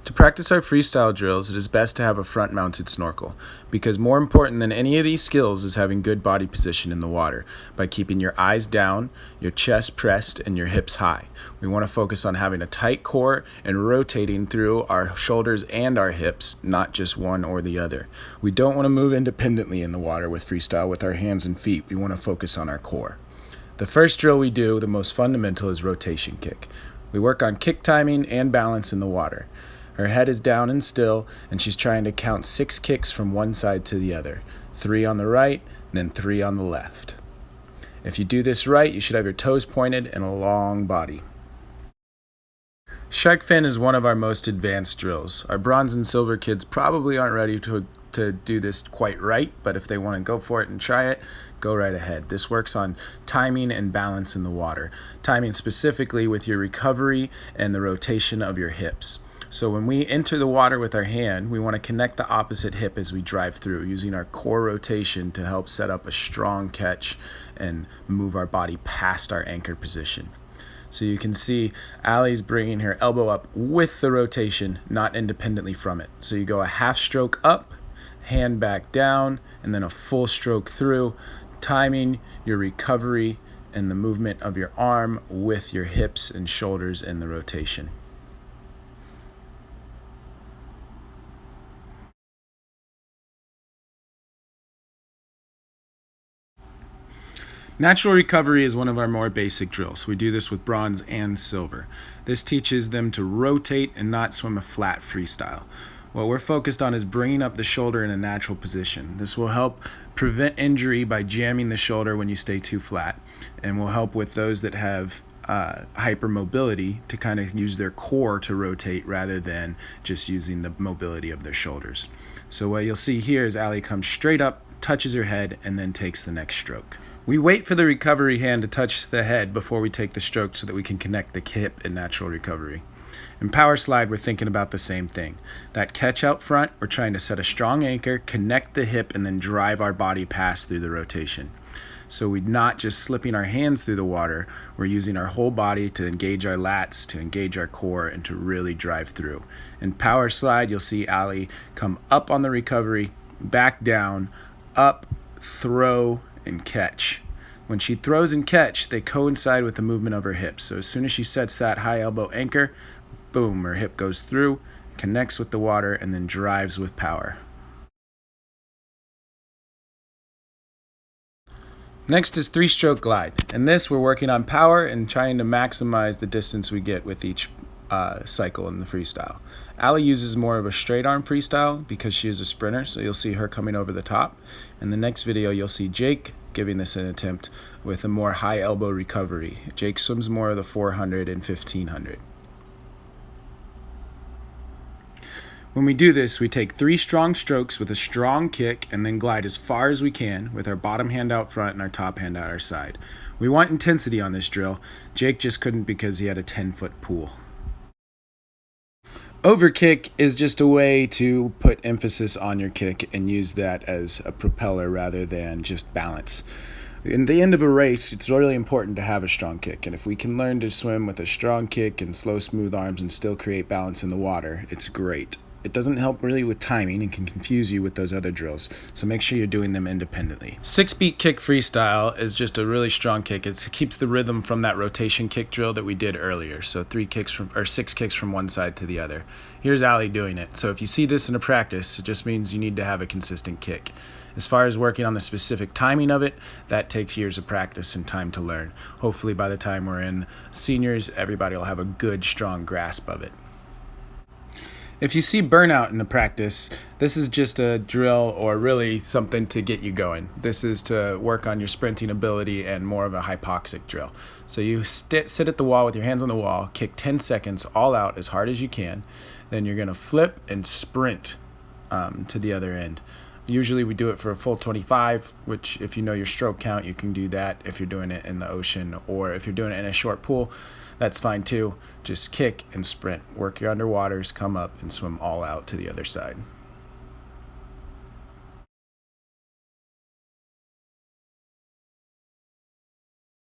To practice our freestyle drills, it is best to have a front-mounted snorkel, because more important than any of these skills is having good body position in the water by keeping your eyes down, your chest pressed, and your hips high. We want to focus on having a tight core and rotating through our shoulders and our hips, not just one or the other. We don't want to move independently in the water with freestyle with our hands and feet. We want to focus on our core. The first drill we do, the most fundamental, is rotation kick. We work on kick timing and balance in the water. Her head is down and still, and she's trying to count 6 kicks from one side to the other. 3 on the right, and then 3 on the left. If you do this right, you should have your toes pointed and a long body. Shark fin is one of our most advanced drills. Our bronze and silver kids probably aren't ready to do this quite right, but if they want to go for it and try it, go right ahead. This works on timing and balance in the water. Timing specifically with your recovery and the rotation of your hips. So when we enter the water with our hand, we want to connect the opposite hip as we drive through, using our core rotation to help set up a strong catch and move our body past our anchor position. So you can see Allie's bringing her elbow up with the rotation, not independently from it. So you go a half stroke up, hand back down, and then a full stroke through, timing your recovery and the movement of your arm with your hips and shoulders in the rotation. Natural recovery is one of our more basic drills. We do this with bronze and silver. This teaches them to rotate and not swim a flat freestyle. What we're focused on is bringing up the shoulder in a natural position. This will help prevent injury by jamming the shoulder when you stay too flat, and will help with those that have hypermobility to kind of use their core to rotate rather than just using the mobility of their shoulders. So what you'll see here is Allie comes straight up, touches her head, and then takes the next stroke. We wait for the recovery hand to touch the head before we take the stroke so that we can connect the hip in natural recovery. In power slide, we're thinking about the same thing. That catch out front, we're trying to set a strong anchor, connect the hip, and then drive our body past through the rotation. So we're not just slipping our hands through the water, we're using our whole body to engage our lats, to engage our core, and to really drive through. In power slide, you'll see Allie come up on the recovery, back down, up, throw, and catch. When she throws and catch, they coincide with the movement of her hips. So as soon as she sets that high elbow anchor, boom, her hip goes through, connects with the water, and then drives with power. Next is 3-stroke glide. In this, we're working on power and trying to maximize the distance we get with each cycle in the freestyle. Allie uses more of a straight arm freestyle because she is a sprinter, so you'll see her coming over the top. In the next video, you'll see Jake giving this an attempt with a more high elbow recovery. Jake swims more of the 400 and 1500. When we do this, we take 3 strong strokes with a strong kick and then glide as far as we can with our bottom hand out front and our top hand out our side. We want intensity on this drill. Jake just couldn't because he had a 10-foot pool. Overkick is just a way to put emphasis on your kick and use that as a propeller rather than just balance. In the end of a race, it's really important to have a strong kick, and if we can learn to swim with a strong kick and slow, smooth arms and still create balance in the water, it's great. It doesn't help really with timing and can confuse you with those other drills, so make sure you're doing them independently. 6-beat kick freestyle is just a really strong kick. It keeps the rhythm from that rotation kick drill that we did earlier, so 6 kicks from one side to the other. Here's Allie doing it. So if you see this in a practice, it just means you need to have a consistent kick. As far as working on the specific timing of it, that takes years of practice and time to learn. Hopefully by the time we're in seniors, everybody will have a good, strong grasp of it. If you see burnout in the practice, this is just a drill or really something to get you going. This is to work on your sprinting ability and more of a hypoxic drill. So you sit at the wall with your hands on the wall, kick 10 seconds all out as hard as you can. Then you're going to flip and sprint to the other end. Usually we do it for a full 25, which if you know your stroke count, you can do that if you're doing it in the ocean, or if you're doing it in a short pool, that's fine too. Just kick and sprint. Work your underwaters, come up and swim all out to the other side.